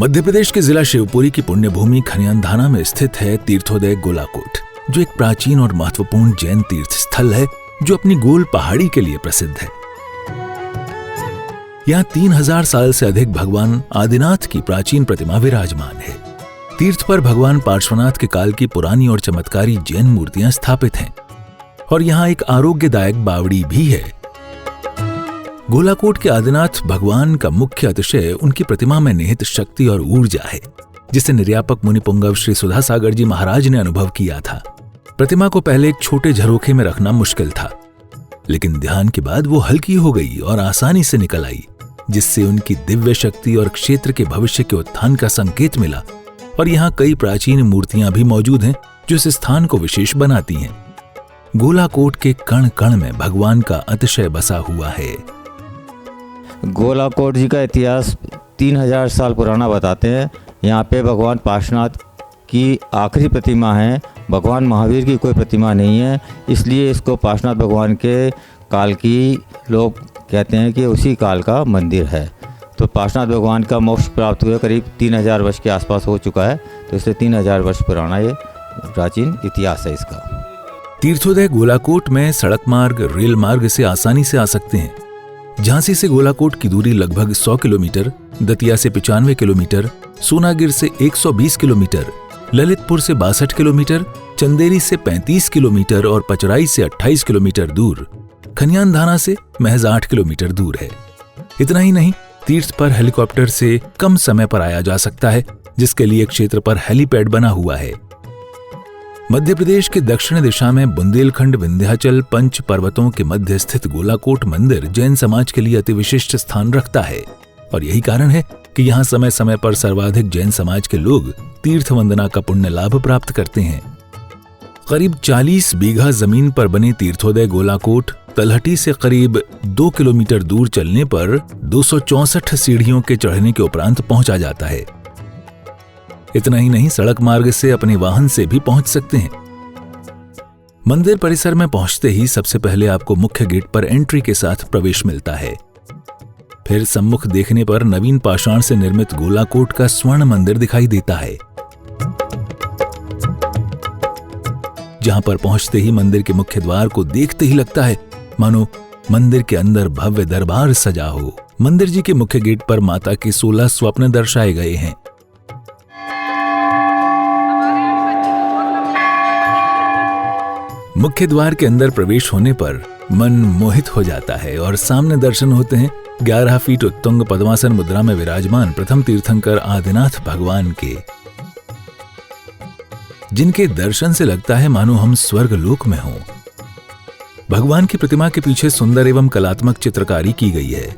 मध्य प्रदेश के जिला शिवपुरी की पुण्य भूमि खनियानधाना में स्थित है तीर्थोदय गोलाकोट, जो एक प्राचीन और महत्वपूर्ण जैन तीर्थ स्थल है जो अपनी गोल पहाड़ी के लिए प्रसिद्ध है। यहाँ 3000 साल से अधिक भगवान आदिनाथ की प्राचीन प्रतिमा विराजमान है। तीर्थ पर भगवान पार्श्वनाथ के काल की पुरानी और चमत्कारी जैन मूर्तियां स्थापित हैं और यहाँ एक आरोग्यदायक बावड़ी भी है। गोलाकोट के आदिनाथ भगवान का मुख्य अतिशय उनकी प्रतिमा में निहित शक्ति और ऊर्जा है, जिसे निर्यापक मुनि पुंगव श्री सुधा सागर जी महाराज ने अनुभव किया था। प्रतिमा को पहले एक छोटे झरोखे में रखना मुश्किल था, लेकिन ध्यान के बाद वो हल्की हो गई और आसानी से निकल आई, जिससे उनकी दिव्य शक्ति और क्षेत्र के भविष्य के उत्थान का संकेत मिला। और यहाँ कई प्राचीन मूर्तियां भी मौजूद हैं जो इस स्थान को विशेष बनाती हैं। गोलाकोट के कण कण में भगवान का अतिशय बसा हुआ है। गोलाकोट जी का इतिहास 3000 साल पुराना बताते हैं। यहाँ पे भगवान पार्श्वनाथ की आखिरी प्रतिमा है। भगवान महावीर की कोई प्रतिमा नहीं है, इसलिए इसको पार्श्वनाथ भगवान के काल की लोग कहते हैं कि उसी काल का मंदिर है। तो पार्श्वनाथ भगवान का मोक्ष प्राप्त हुए करीब 3000 वर्ष के आसपास हो चुका है, तो इसलिए 3000 वर्ष पुराना ये प्राचीन इतिहास है इसका। तीर्थोदय गोलाकोट में सड़क मार्ग, रेल मार्ग से आसानी से आ सकते हैं। झांसी से गोलाकोट की दूरी लगभग 100 किलोमीटर, दतिया से 95 किलोमीटर, सोनागिर से 120 किलोमीटर, ललितपुर से 62 किलोमीटर, चंदेरी से 35 किलोमीटर और पचराई से 28 किलोमीटर दूर, खनियानधाना से महज 8 किलोमीटर दूर है। इतना ही नहीं, तीर्थ पर हेलीकॉप्टर से कम समय पर आया जा सकता है, जिसके लिए क्षेत्र पर हेलीपैड बना हुआ है। मध्य प्रदेश के दक्षिण दिशा में बुंदेलखंड विंध्याचल पंच पर्वतों के मध्य स्थित गोलाकोट मंदिर जैन समाज के लिए अति विशिष्ट स्थान रखता है और यही कारण है कि यहाँ समय समय पर सर्वाधिक जैन समाज के लोग तीर्थ वंदना का पुण्य लाभ प्राप्त करते हैं। करीब 40 बीघा जमीन पर बने तीर्थोदय गोलाकोट तलहटी से करीब 2 किलोमीटर दूर चलने पर 264 सीढ़ियों के चढ़ने के उपरांत पहुंचा जाता है। इतना ही नहीं, सड़क मार्ग से अपने वाहन से भी पहुंच सकते हैं। मंदिर परिसर में पहुंचते ही सबसे पहले आपको मुख्य गेट पर एंट्री के साथ प्रवेश मिलता है। फिर सम्मुख देखने पर नवीन पाषाण से निर्मित गोलाकोट का स्वर्ण मंदिर दिखाई देता है, जहां पर पहुंचते ही मंदिर के मुख्य द्वार को देखते ही लगता है मानो मंदिर के अंदर भव्य दरबार सजा हो। मंदिर जी के मुख्य गेट पर माता के 16 स्वप्न दर्शाए गए हैं। मुख्य द्वार के अंदर प्रवेश होने पर मन मोहित हो जाता है और सामने दर्शन होते हैं 11 फीट उत्तुंग पद्मासन मुद्रा में विराजमान प्रथम तीर्थंकर आदिनाथ भगवान के, जिनके दर्शन से लगता है मानो हम स्वर्ग लोक में हों। भगवान की प्रतिमा के पीछे सुंदर एवं कलात्मक चित्रकारी की गई है।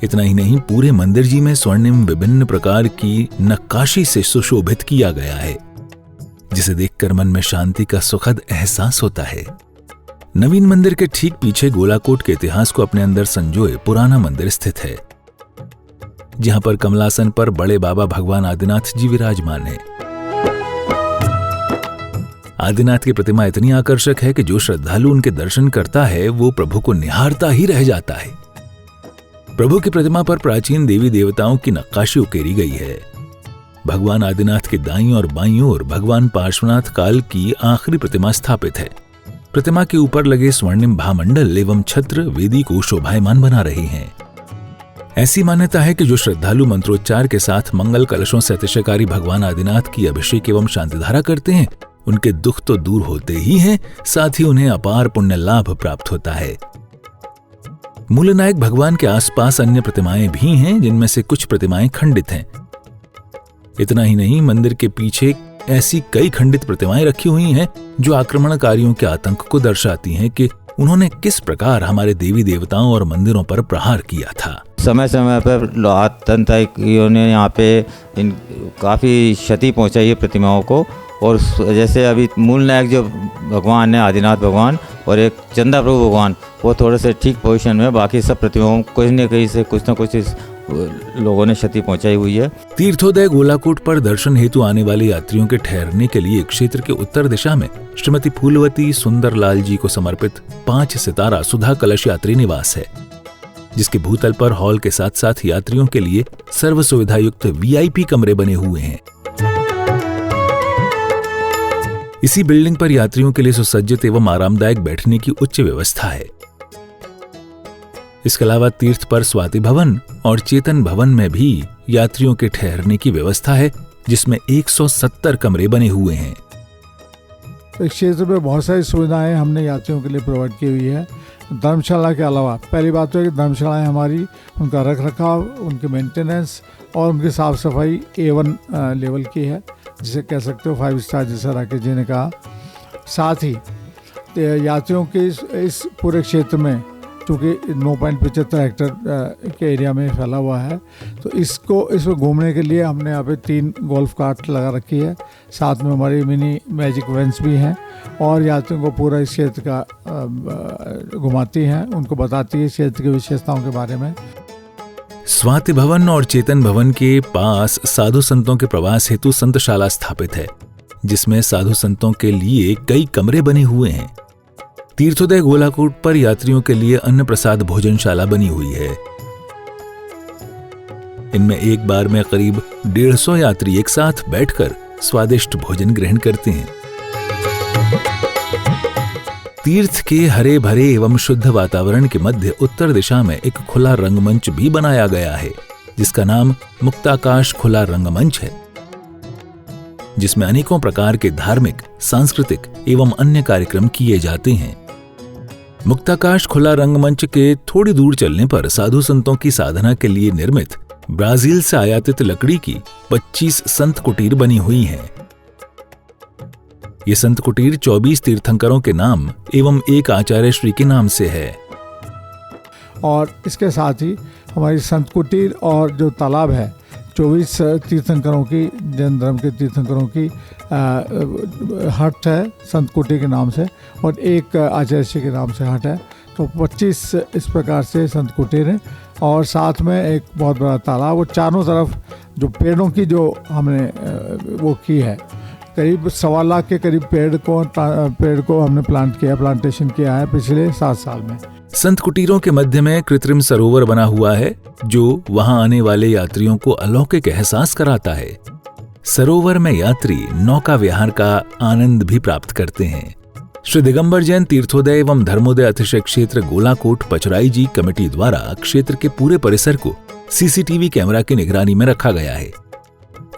इतना ही नहीं, पूरे मंदिर जी में स्वर्णिम विभिन्न प्रकार की नक्काशी से सुशोभित किया गया है, जिसे देखकर मन में शांति का सुखद एहसास होता है। नवीन मंदिर के ठीक पीछे गोलाकोट के इतिहास को अपने अंदर संजोए पुराना मंदिर स्थित है, जहां पर कमलासन पर बड़े बाबा भगवान आदिनाथ जी विराजमान है। आदिनाथ की प्रतिमा इतनी आकर्षक है कि जो श्रद्धालु उनके दर्शन करता है वो प्रभु को निहारता ही रह जाता है। प्रभु की प्रतिमा पर प्राचीन देवी देवताओं की नक्काशी उकेरी गई है। भगवान आदिनाथ के दाईं और बाईं ओर भगवान पार्श्वनाथ काल की आखिरी प्रतिमा स्थापित है। प्रतिमा के ऊपर लगे स्वर्णिम भामंडल एवं छत्र वेदी को शोभायमान बना रहे हैं। ऐसी मान्यता है कि जो श्रद्धालु मंत्रोच्चार के साथ मंगल कलशों से अतिशयकारी भगवान आदिनाथ की अभिषेक एवं शांतिधारा करते हैं, उनके दुख तो दूर होते ही हैं, साथ ही उन्हें अपार पुण्य लाभ प्राप्त होता है। मूलनायक भगवान के आसपास अन्य प्रतिमाएं भी हैं, जिनमें से कुछ प्रतिमाएं खंडित हैं। इतना ही नहीं, मंदिर के पीछे ऐसी कई खंडित प्रतिमाएं रखी हुई हैं जो आक्रमणकारियों के आतंक को दर्शाती हैं कि उन्होंने किस प्रकार हमारे देवी देवताओं और मंदिरों पर प्रहार किया था। समय समय पर आतंकियों ने यहाँ पे काफ़ी क्षति पहुँचाई है प्रतिमाओं को। और जैसे अभी मूल नायक जो भगवान है आदिनाथ भगवान और एक चंदा प्रभु भगवान, वो थोड़े से ठीक पोजीशन में, बाकी सब प्रतिमाओं कुछ न कहीं से कुछ न कुछ लोगों ने क्षति पहुंचाई हुई है। तीर्थोदय गोलाकोट पर दर्शन हेतु आने वाले यात्रियों के ठहरने के लिए क्षेत्र के उत्तर दिशा में श्रीमती फूलवती सुंदरलाल जी को समर्पित 5 सितारा सुधा कलश यात्री निवास है। जिसके भूतल पर हॉल के साथ साथ यात्रियों के लिए सर्व सुविधा युक्त वीआईपी कमरे बने हुए हैं। इसी बिल्डिंग पर यात्रियों के लिए सुसज्जित एवं आरामदायक बैठने की उच्च व्यवस्था है। इसके अलावा तीर्थ पर स्वाति भवन और चेतन भवन में भी यात्रियों के ठहरने की व्यवस्था है, जिसमें 170 कमरे बने हुए हैं। इस क्षेत्र में बहुत सारी सुविधाएं हमने यात्रियों के लिए प्रोवाइड की हुई है। धर्मशाला के अलावा पहली बात तो है कि धर्मशालाएं हमारी, उनका रख रखाव, उनकी मेंटेनेंस और उनकी साफ़ सफाई A1 लेवल की है, जिसे कह सकते हो 5 स्टार, जैसा राकेश जी ने कहा। साथ ही यात्रियों के इस पूरे क्षेत्र में चूँकि 9.75 हेक्टेयर के एरिया में फैला हुआ है, तो इसको घूमने के लिए हमने यहाँ पे 3 गोल्फ कार्ट लगा रखी है। साथ में हमारी मिनी मैजिक वैन्स भी हैं और यात्रियों को पूरा इस क्षेत्र का घुमाती हैं, उनको बताती है इस क्षेत्र की विशेषताओं के बारे में। स्वाति भवन और चेतन भवन के पास साधु संतों के प्रवास हेतु संतशाला स्थापित है, जिसमें साधु संतों के लिए कई कमरे बने हुए हैं। तीर्थोदय गोलाकूट पर यात्रियों के लिए अन्न प्रसाद भोजनशाला बनी हुई है। इनमें एक बार में करीब 150 यात्री एक साथ बैठकर स्वादिष्ट भोजन ग्रहण करते हैं। तीर्थ के हरे भरे एवं शुद्ध वातावरण के मध्य उत्तर दिशा में एक खुला रंगमंच भी बनाया गया है, जिसका नाम मुक्ताकाश खुला रंगमंच है, जिसमें अनेकों प्रकार के धार्मिक, सांस्कृतिक एवं अन्य कार्यक्रम किए जाते हैं। मुक्ताकाश खुला रंगमंच के थोड़ी दूर चलने पर साधु संतों की साधना के लिए निर्मित ब्राजील से आयातित लकड़ी की 25 संत कुटीर बनी हुई हैं। ये संत कुटीर 24 तीर्थंकरों के नाम एवं एक आचार्य श्री के नाम से है। और इसके साथ ही हमारी संत कुटीर और जो तालाब है, 24 तीर्थंकरों की, जैन धर्म के तीर्थंकरों की हट है संत कुटीर के नाम से, और एक आचार्य श्री के नाम से हट है। तो 25 इस प्रकार से संत कुटीर है और साथ में एक बहुत बड़ा तालाब, और चारों तरफ जो पेड़ों की जो हमने वो की है, करीब 1.25 लाख के करीब पेड़ को हमने प्लांटेशन किया है पिछले 7 साल में। संत कुटीरों के मध्य में कृत्रिम सरोवर बना हुआ है, जो वहां आने वाले यात्रियों को अलौकिक एहसास कराता है। सरोवर में यात्री नौका विहार का आनंद भी प्राप्त करते हैं। श्री दिगंबर जैन तीर्थोदय एवं धर्मोदय अतिशय क्षेत्र गोलाकोट पचराई जी कमेटी द्वारा क्षेत्र के पूरे परिसर को सीसीटीवी कैमरा की निगरानी में रखा गया है।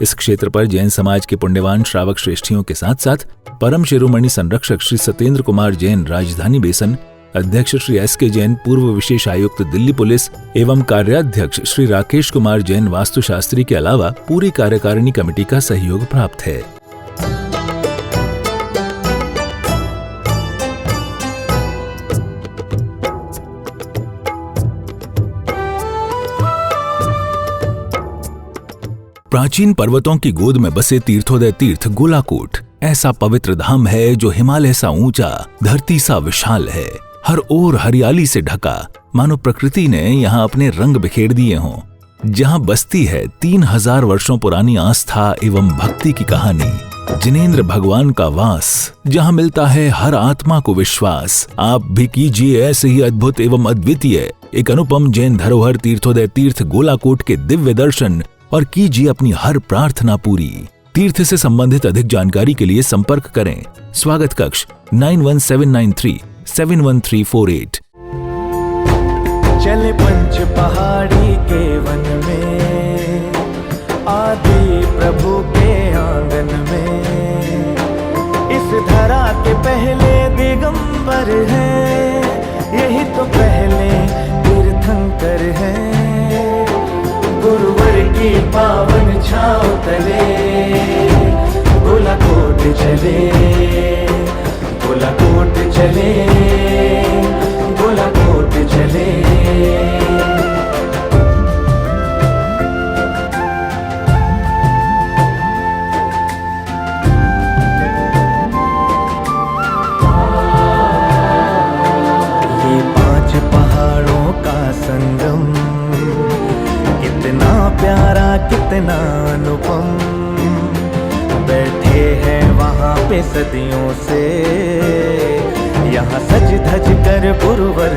इस क्षेत्र पर जैन समाज के पुण्यवान श्रावक श्रेष्ठियों के साथ साथ परम शिरोमणि संरक्षक श्री सत्येंद्र कुमार जैन राजधानी बेसन, अध्यक्ष श्री SK जैन पूर्व विशेष आयुक्त दिल्ली पुलिस एवं कार्याध्यक्ष श्री राकेश कुमार जैन वास्तुशास्त्री के अलावा पूरी कार्यकारिणी कमेटी का सहयोग प्राप्त है। प्राचीन पर्वतों की गोद में बसे तीर्थोदय तीर्थ गोलाकोट ऐसा पवित्र धाम है जो हिमालय सा ऊंचा, धरती सा विशाल है। हर ओर हरियाली से ढका, मानो प्रकृति ने यहाँ अपने रंग बिखेर दिए हों। जहाँ बसती है 3000 वर्षों पुरानी आस्था एवं भक्ति की कहानी, जिनेंद्र भगवान का वास, जहाँ मिलता है हर आत्मा को विश्वास। आप भी कीजिए ऐसे ही अद्भुत एवं अद्वितीय एक अनुपम जैन धरोहर तीर्थोदय तीर्थ गोलाकोट के दिव्य दर्शन और कीजिए अपनी हर प्रार्थना पूरी। तीर्थ से संबंधित अधिक जानकारी के लिए संपर्क करें स्वागत कक्ष 9179371348। चले पंच पहाड़ी के वन में, आदि प्रभु के आंगन में, इस धरा के पहले दिगंबर हैं, यही तो पहले तीर्थंकर हैं। गुरुवर की पावन छाँव तले गोलाकोट चले, गोलाकोट चले, गोलाकोट चले। ये 5 पहाड़ों का संगम, कितना प्यारा कितना अनुपम, बैठे हैं वहाँ पे सदियों से, यहाँ सज धज कर गुरुवर